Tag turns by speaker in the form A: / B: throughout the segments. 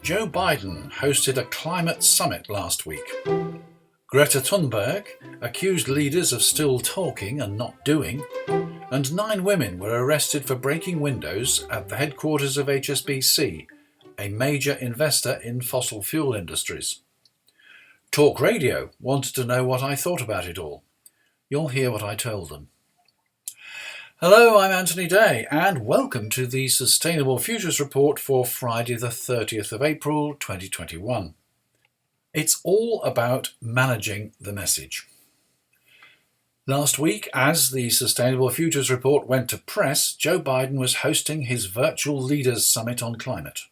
A: Joe Biden hosted a climate summit last week. Greta Thunberg accused leaders of still talking and not doing, and 9 women were arrested for breaking windows at the headquarters of HSBC, a major investor in fossil fuel industries. Talk Radio wanted to know what I thought about it all. You'll hear what I told them. Hello, I'm Anthony Day, and welcome to the Sustainable Futures Report for Friday the 30th of April 2021. It's all about managing the message. Last week, as the Sustainable Futures Report went to press, Joe Biden was hosting his virtual Leaders Summit on climate.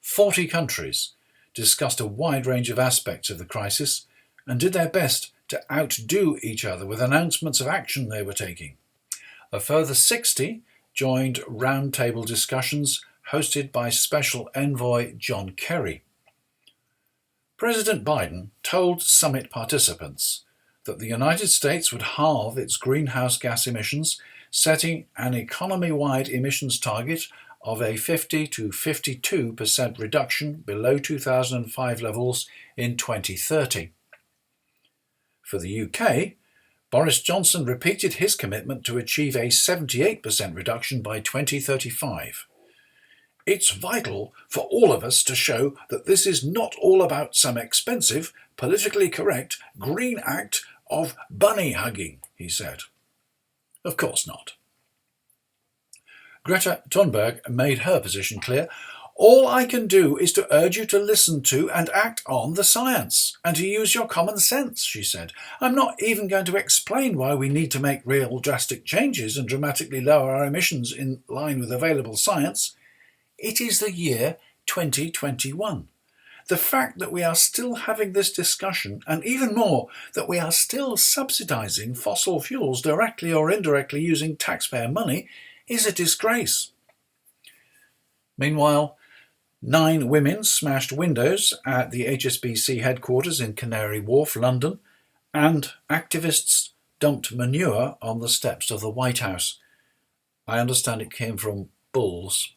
A: 40 countries discussed a wide range of aspects of the crisis and did their best to outdo each other with announcements of action they were taking. A further 60 joined roundtable discussions hosted by Special Envoy John Kerry. President Biden told summit participants that the United States would halve its greenhouse gas emissions, setting an economy-wide emissions target of a 50 to 52% reduction below 2005 levels in 2030. For the UK, Boris Johnson repeated his commitment to achieve a 78% reduction by 2035. It's vital for all of us to show that this is not all about some expensive, politically correct green act of bunny hugging, he said. Of course not. Greta Thunberg made her position clear. All I can do is to urge you to listen to and act on the science and to use your common sense, she said. I'm not even going to explain why we need to make real drastic changes and dramatically lower our emissions in line with available science. It is the year 2021. The fact that we are still having this discussion, and even more, that we are still subsidising fossil fuels directly or indirectly using taxpayer money, is a disgrace. Meanwhile, 9 women smashed windows at the HSBC headquarters in Canary Wharf, London, and activists dumped manure on the steps of the White House. I understand it came from bulls.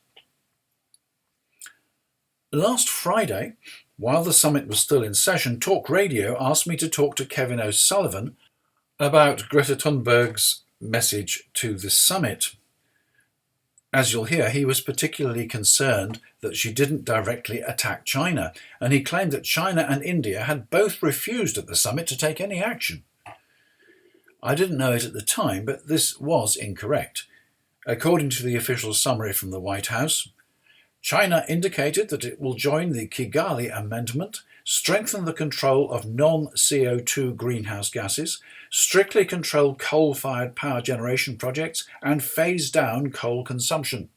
A: Last Friday, while the summit was still in session, Talk Radio asked me to talk to Kevin O'Sullivan about Greta Thunberg's message to the summit. As you'll hear, he was particularly concerned that she didn't directly attack China, and he claimed that China and India had both refused at the summit to take any action. I didn't know it at the time, but this was incorrect. According to the official summary from the White House, China indicated that it will join the Kigali Amendment, strengthen the control of non-CO2 greenhouse gases, strictly control coal-fired power generation projects, and phase down coal consumption.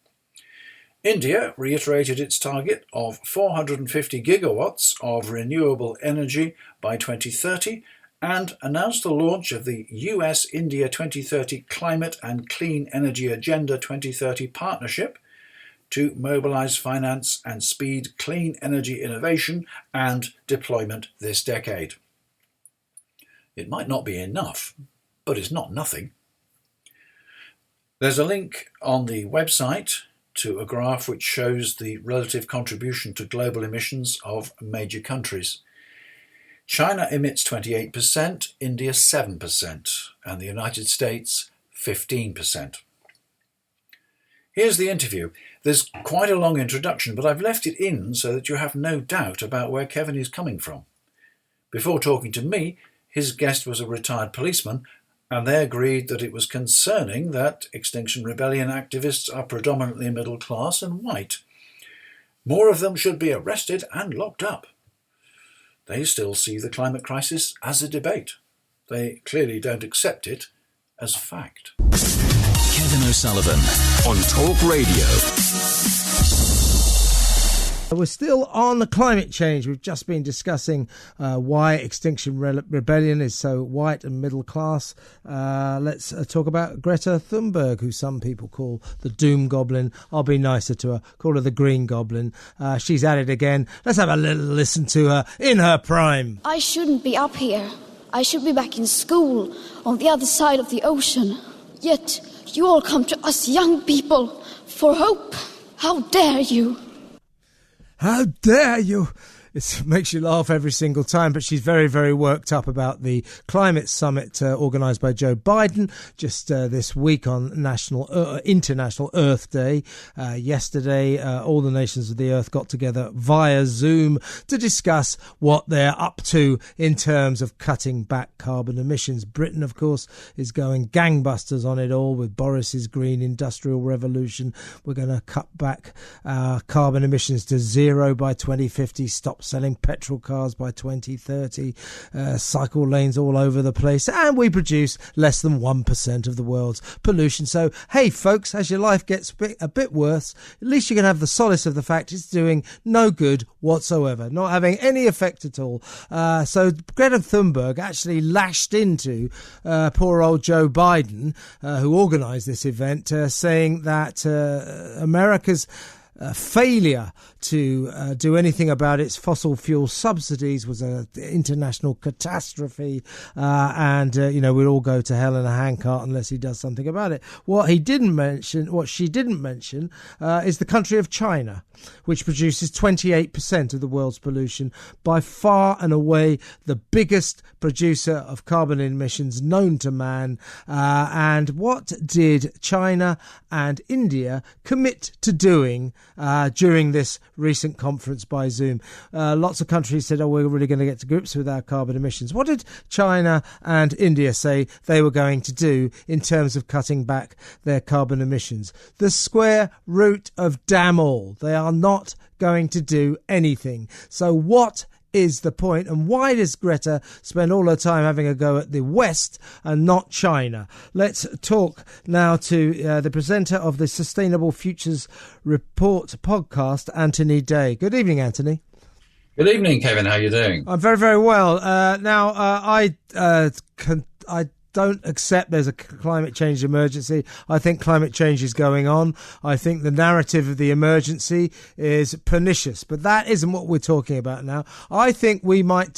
A: India reiterated its target of 450 gigawatts of renewable energy by 2030 and announced the launch of the US-India 2030 Climate and Clean Energy Agenda 2030 Partnership to mobilise finance and speed clean energy innovation and deployment this decade. It might not be enough, but it's not nothing. There's a link on the website to a graph which shows the relative contribution to global emissions of major countries. China emits 28%, India 7%, and the United States 15%. Here's the interview. There's quite a long introduction, but I've left it in so that you have no doubt about where Kevin is coming from. Before talking to me, his guest was a retired policeman, and they agreed that it was concerning that Extinction Rebellion activists are predominantly middle class and white. More of them should be arrested and locked up. They still see the climate crisis as a debate. They clearly don't accept it as fact.
B: Kevin O'Sullivan on Talk Radio.
C: We're still on the climate change. We've just been discussing why Extinction Rebellion is so white and middle class. Let's talk about Greta Thunberg, who some people call the Doom Goblin. I'll be nicer to her, call her the Green Goblin. She's at it again. Let's have a little listen to her in her prime.
D: I shouldn't be up here. I should be back in school on the other side of the ocean. Yet you all come to us young people for hope. How dare you?
C: How dare you? It makes you laugh every single time, but she's very, very worked up about the climate summit organised by Joe Biden just this week on International Earth Day. Yesterday, all the nations of the earth got together via Zoom to discuss what they're up to in terms of cutting back carbon emissions. Britain, of course, is going gangbusters on it all with Boris's green industrial revolution. We're going to cut back carbon emissions to zero by 2050, stop selling petrol cars by 2030, cycle lanes all over the place, and we produce less than 1% of the world's pollution. So, hey, folks, as your life gets a bit worse, at least you can have the solace of the fact it's doing no good whatsoever, not having any effect at all. So Greta Thunberg actually lashed into poor old Joe Biden, who organised this event, saying that America's failure to do anything about its fossil fuel subsidies was an international catastrophe, and we'll all go to hell in a handcart unless he does something about it. What she didn't mention, is the country of China, which produces 28% of the world's pollution, by far and away the biggest producer of carbon emissions known to man. And what did China and India commit to doing during this recent conference by Zoom? Lots of countries said, we're really going to get to grips with our carbon emissions. What did China and India say they were going to do in terms of cutting back their carbon emissions? The square root of damn all. They are not going to do anything. So what is the point, and why does Greta spend all her time having a go at the West and not China? Let's talk now to the presenter of the Sustainable Futures Report podcast, Anthony Day. Good evening, Anthony.
E: Good evening, Kevin. How are you doing?
C: I'm very, very well. I don't accept there's a climate change emergency. I think climate change is going on. I think the narrative of the emergency is pernicious, but that isn't what we're talking about now. I think we might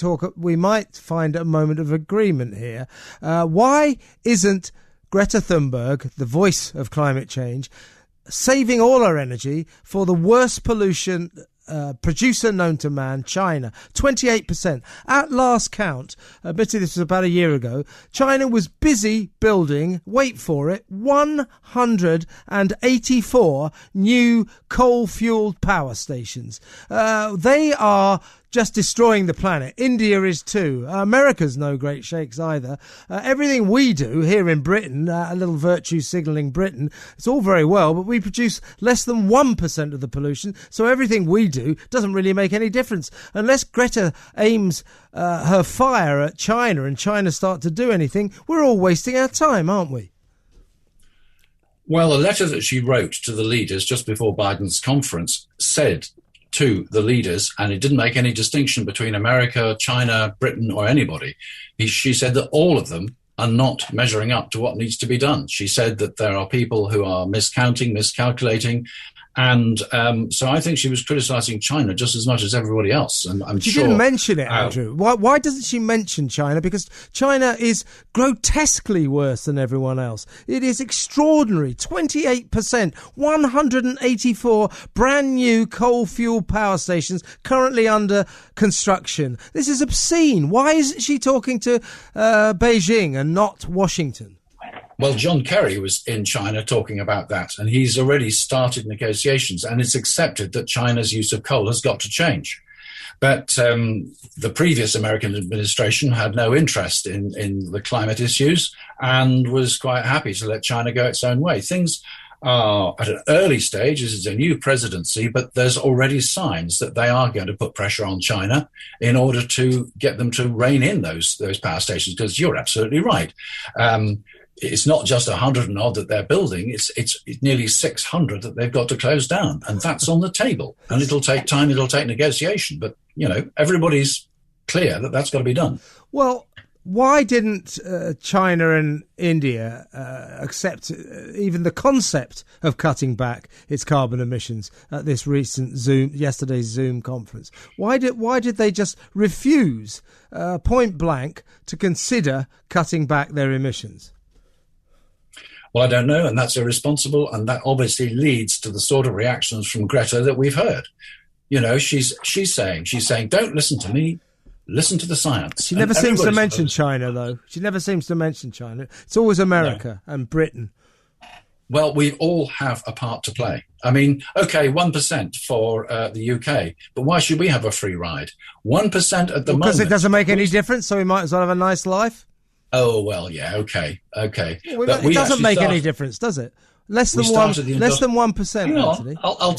C: find a moment of agreement here. Why isn't Greta Thunberg, the voice of climate change, saving all her energy for the worst pollution producer known to man, China? 28%. At last count, admittedly this was about a year ago, China was busy building, wait for it, 184 new coal-fuelled power stations. They are just destroying the planet. India is too. America's no great shakes either. Everything we do here in Britain, a little virtue signalling Britain, it's all very well, but we produce less than 1% of the pollution, so everything we do doesn't really make any difference. Unless Greta aims her fire at China and China start to do anything, we're all wasting our time, aren't we?
A: Well, a letter that she wrote to the leaders just before Biden's conference said to the leaders, and it didn't make any distinction between America, China, Britain, or anybody. She said that all of them are not measuring up to what needs to be done. She said that there are people who are miscalculating. And so I think she was criticising China just as much as everybody else. And
C: she didn't mention it, Andrew. Why doesn't she mention China? Because China is grotesquely worse than everyone else. It is extraordinary. 28%, 184 brand new coal-fueled power stations currently under construction. This is obscene. Why isn't she talking to Beijing and not Washington?
A: Well, John Kerry was in China talking about that, and he's already started negotiations, and it's accepted that China's use of coal has got to change. But the previous American administration had no interest in the climate issues and was quite happy to let China go its own way. Things are at an early stage. This is a new presidency, but there's already signs that they are going to put pressure on China in order to get them to rein in those power stations, because you're absolutely right. It's not just 100 and odd that they're building, it's nearly 600 that they've got to close down. And that's on the table. And it'll take time, it'll take negotiation. But, everybody's clear that that's got to be done.
C: Well, Why didn't China and India accept even the concept of cutting back its carbon emissions at this recent yesterday's Zoom conference? Why did they just refuse point blank to consider cutting back their emissions?
E: Well, I don't know, and that's irresponsible, and that obviously leads to the sort of reactions from Greta that we've heard. You know, she's saying, don't listen to me, listen to the science.
C: She never seems to mention China, though. She never seems to mention China. It's always America and Britain.
E: Well, we all have a part to play. I mean, okay, 1% for the UK, but why should we have a free ride? 1% at the moment.
C: Because it doesn't make any difference, so we might as well have a nice life.
E: Oh, well, yeah, okay.
C: Well, it doesn't make any difference, does it? Less than 1%. Anthony.
E: I'll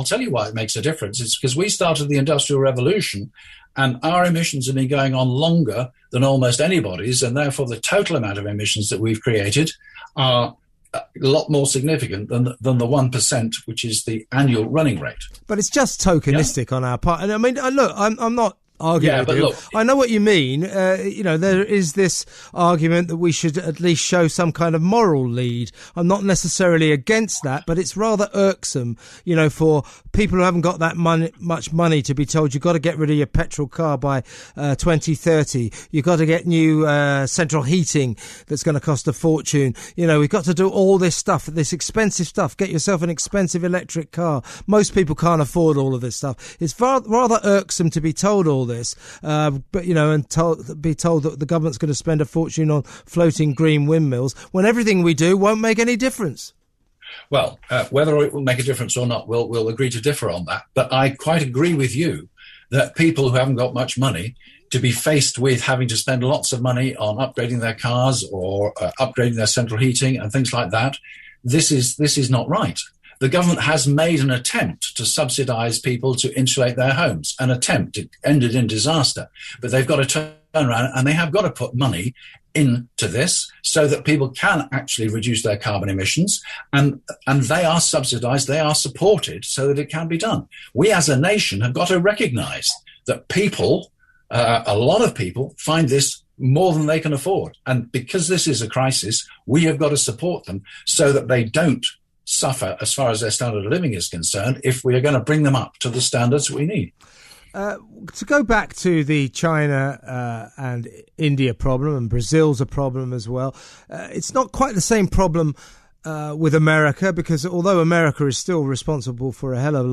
E: tell you why it makes a difference. It's because we started the Industrial Revolution, and our emissions have been going on longer than almost anybody's, and therefore the total amount of emissions that we've created are a lot more significant than the 1%, which is the annual running rate.
C: But it's just tokenistic on our part. And I mean, look, I'm not arguing with you. Look, I know what you mean. There is this argument that we should at least show some kind of moral lead. I'm not necessarily against that, but it's rather irksome, for people who haven't got that much money to be told you've got to get rid of your petrol car by 2030. You've got to get new central heating that's going to cost a fortune. We've got to do all this stuff, this expensive stuff. Get yourself an expensive electric car. Most people can't afford all of this stuff. It's rather irksome to be told all this, and be told that the government's going to spend a fortune on floating green windmills when everything we do won't make any difference.
E: Well, whether it will make a difference or not, we'll agree to differ on that. But I quite agree with you that people who haven't got much money to be faced with having to spend lots of money on upgrading their cars or upgrading their central heating and things like that, this is not right. The government has made an attempt to subsidise people to insulate their homes. An attempt. It ended in disaster. But they've got to turn around and they have got to put money into this so that people can actually reduce their carbon emissions. And they are subsidised, they are supported so that it can be done. We as a nation have got to recognise that people, a lot of people, find this more than they can afford. And because this is a crisis, we have got to support them so that they don't suffer as far as their standard of living is concerned if we are going to bring them up to the standards we need.
C: To go back to the China and India problem, and Brazil's a problem as well, it's not quite the same problem with America, because although America is still responsible for a hell of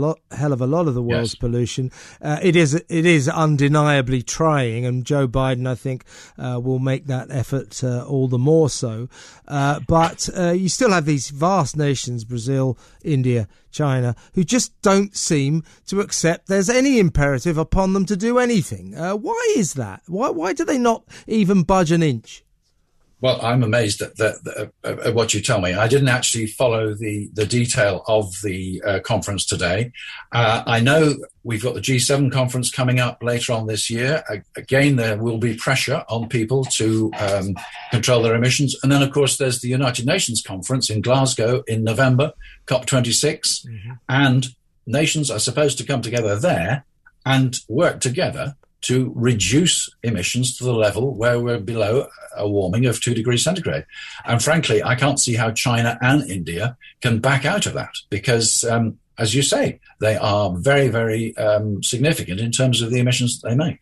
C: a lot of the world's pollution, it is undeniably trying, and Joe Biden, I think, will make that effort all the more so. But you still have these vast nations, Brazil, India, China, who just don't seem to accept there's any imperative upon them to do anything. Why is that? Why do they not even budge an inch?
E: Well, I'm amazed at what you tell me. I didn't actually follow the detail of the conference today. I know we've got the G7 conference coming up later on this year. Again, there will be pressure on people to control their emissions. And then, of course, there's the United Nations conference in Glasgow in November, COP26. Mm-hmm. And nations are supposed to come together there and work together to reduce emissions to the level where we're below a warming of 2 degrees centigrade. And frankly, I can't see how China and India can back out of that because, as you say, they are very, very significant in terms of the emissions that they make.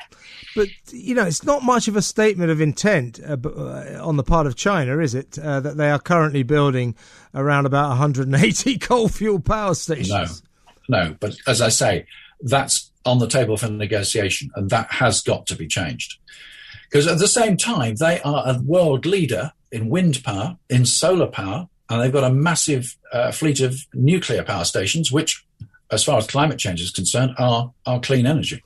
C: But, it's not much of a statement of intent on the part of China, is it, that they are currently building around about 180 coal-fueled power stations?
E: No, but as I say, that's on the table for negotiation, and that has got to be changed. Because at the same time, they are a world leader in wind power, in solar power, and they've got a massive fleet of nuclear power stations, which, as far as climate change is concerned, are clean energy.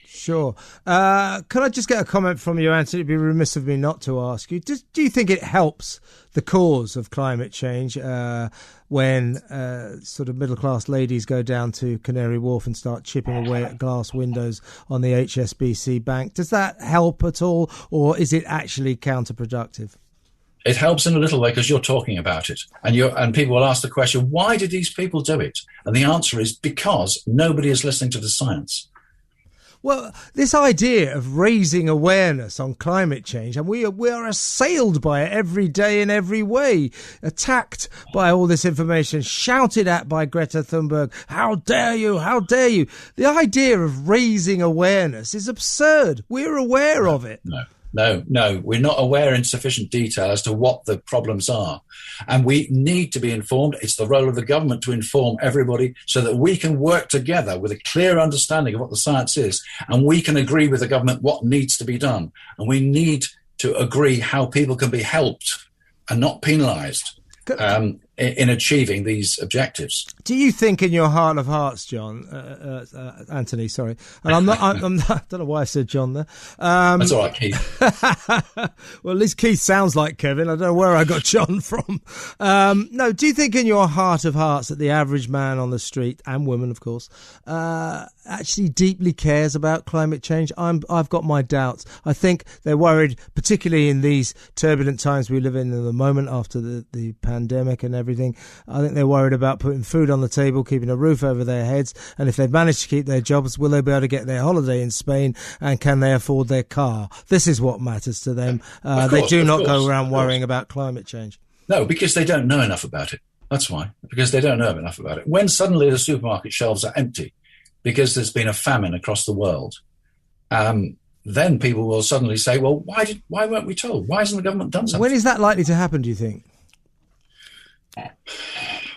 C: Sure. Could I just get a comment from you, Anthony? It'd be remiss of me not to ask you. Do you think it helps the cause of climate change when sort of middle-class ladies go down to Canary Wharf and start chipping away at glass windows on the HSBC bank? Does that help at all, or is it actually counterproductive?
E: It helps in a little way because you're talking about it, and people will ask the question, why did these people do it? And the answer is because nobody is listening to the science.
C: Well, this idea of raising awareness on climate change, and we are assailed by it every day in every way, attacked by all this information, shouted at by Greta Thunberg. How dare you? How dare you? The idea of raising awareness is absurd. We're aware of it.
E: No, we're not aware in sufficient detail as to what the problems are. And we need to be informed. It's the role of the government to inform everybody so that we can work together with a clear understanding of what the science is. And we can agree with the government what needs to be done. And we need to agree how people can be helped and not penalised in achieving these objectives.
C: Do you think, in your heart of hearts, John, Anthony, sorry, and I'm not, I don't know why I said John there.
E: That's all right, Keith.
C: Well, at least Keith sounds like Kevin. I don't know where I got John from. No, do you think, in your heart of hearts, that the average man on the street, and woman, of course, actually deeply cares about climate change? I've got my doubts. I think they're worried, particularly in these turbulent times we live in at the moment after the pandemic and everything. I think they're worried about putting food on the table, keeping a roof over their heads, and if they've managed to keep their jobs, will they be able to get their holiday in Spain, and can they afford their car? This is what matters to them. They do not go around worrying about climate change.
E: No, because they don't know enough about it. That's why. Because they don't know enough about it. When suddenly the supermarket shelves are empty because there's been a famine across the world, then people will suddenly say, well, why weren't we told? Why hasn't the government done something?
C: When is that likely to happen, do you think?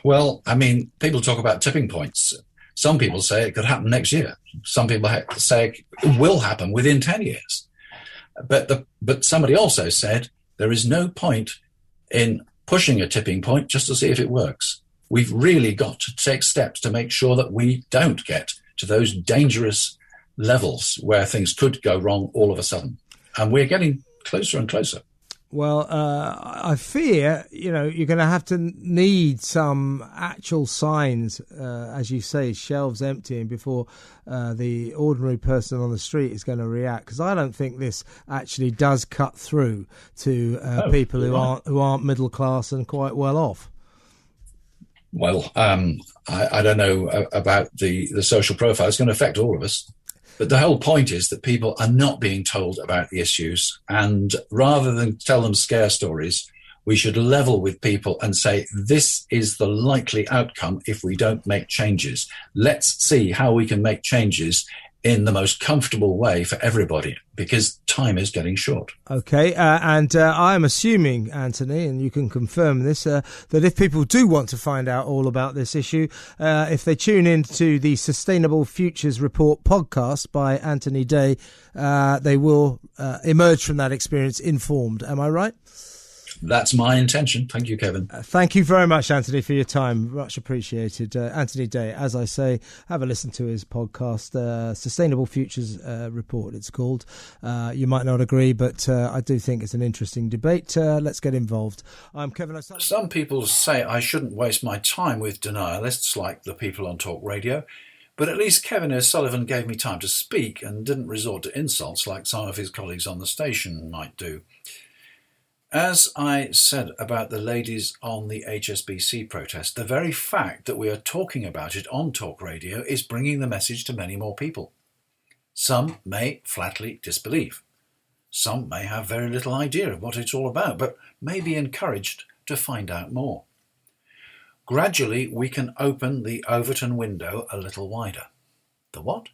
E: Well, I mean, people talk about tipping points. Some people say it could happen next year. Some people say it will happen within 10 years. But somebody also said there is no point in pushing a tipping point just to see if it works. We've really got to take steps to make sure that we don't get to those dangerous levels where things could go wrong all of a sudden. And we're getting closer and closer.
C: Well, I fear, you're going to have to need some actual signs, as you say, shelves emptying before the ordinary person on the street is going to react. Because I don't think this actually does cut through to people who aren't middle class and quite well off.
E: Well, I don't know about the social profile. It's going to affect all of us. But the whole point is that people are not being told about the issues. And rather than tell them scare stories, we should level with people and say, this is the likely outcome if we don't make changes. Let's see how we can make changes in the most comfortable way for everybody, because time is getting short.
C: OK, and I'm assuming, Anthony, and you can confirm this, that if people do want to find out all about this issue, if they tune in to the Sustainable Futures Report podcast by Anthony Day, they will emerge from that experience informed. Am I right?
E: That's my intention. Thank you, Kevin.
C: Thank you very much, Anthony, for your time. Much appreciated. Anthony Day, as I say, have a listen to his podcast, Sustainable Futures Report, it's called. You might not agree, but I do think it's an interesting debate. Let's get involved. I'm Kevin O'Sullivan.
A: Some people say I shouldn't waste my time with denialists like the people on Talk Radio, but at least Kevin O'Sullivan gave me time to speak and didn't resort to insults like some of his colleagues on the station might do. As I said about the ladies on the HSBC protest, the very fact that we are talking about it on Talk Radio is bringing the message to many more people. Some may flatly disbelieve. Some may have very little idea of what it's all about, but may be encouraged to find out more. Gradually, we can open the Overton window a little wider. The what?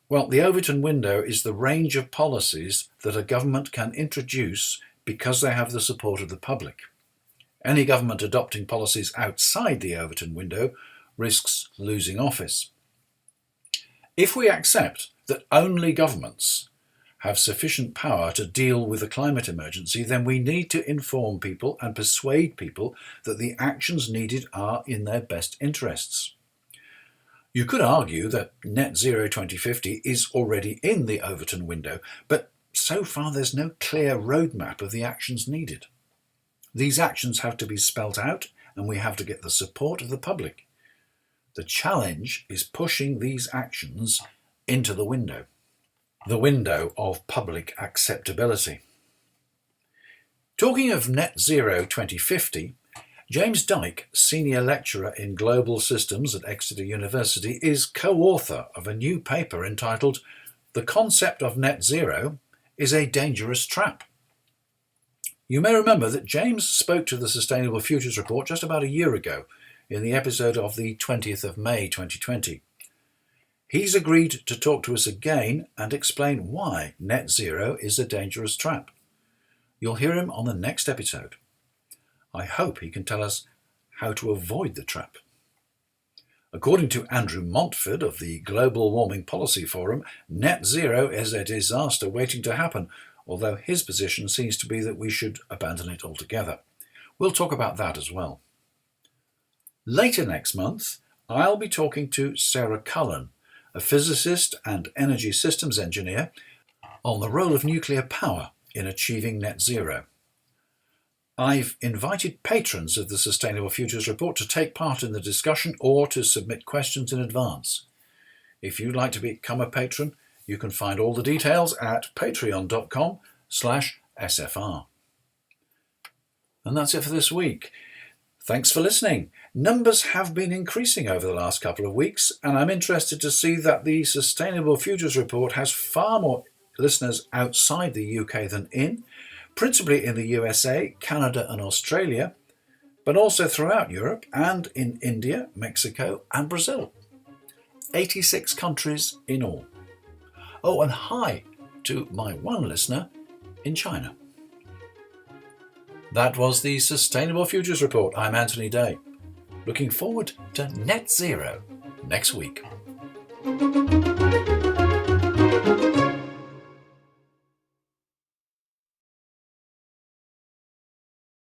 A: Well, the Overton window is the range of policies that a government can introduce because they have the support of the public. Any government adopting policies outside the Overton window risks losing office. If we accept that only governments have sufficient power to deal with the climate emergency, then we need to inform people and persuade people that the actions needed are in their best interests. You could argue that Net Zero 2050 is already in the Overton window, but so far there's no clear roadmap of the actions needed. These actions have to be spelt out, and we have to get the support of the public. The challenge is pushing these actions into the window of public acceptability. Talking of Net Zero 2050, James Dyke, Senior Lecturer in Global Systems at Exeter University, is co-author of a new paper entitled the concept of net zero is a dangerous trap. You may remember that James spoke to the Sustainable Futures Report just about a year ago in the episode of the 20th of May 2020. He's agreed to talk to us again and explain why net zero is a dangerous trap. You'll hear him on the next episode. I hope he can tell us how to avoid the trap. According to Andrew Montford of the Global Warming Policy Forum, net zero is a disaster waiting to happen, although his position seems to be that we should abandon it altogether. We'll talk about that as well. Later next month, I'll be talking to Sarah Cullen, a physicist and energy systems engineer, on the role of nuclear power in achieving net zero. I've invited patrons of the Sustainable Futures Report to take part in the discussion or to submit questions in advance. If you'd like to become a patron, you can find all the details at patreon.com/SFR. And that's it for this week. Thanks for listening. Numbers have been increasing over the last couple of weeks, and I'm interested to see that the Sustainable Futures Report has far more listeners outside the UK than in, principally in the USA, Canada and Australia, but also throughout Europe and in India, Mexico and Brazil. 86 countries in all. Oh, and hi to my one listener in China. That was the Sustainable Futures Report. I'm Anthony Day. Looking forward to net zero next week.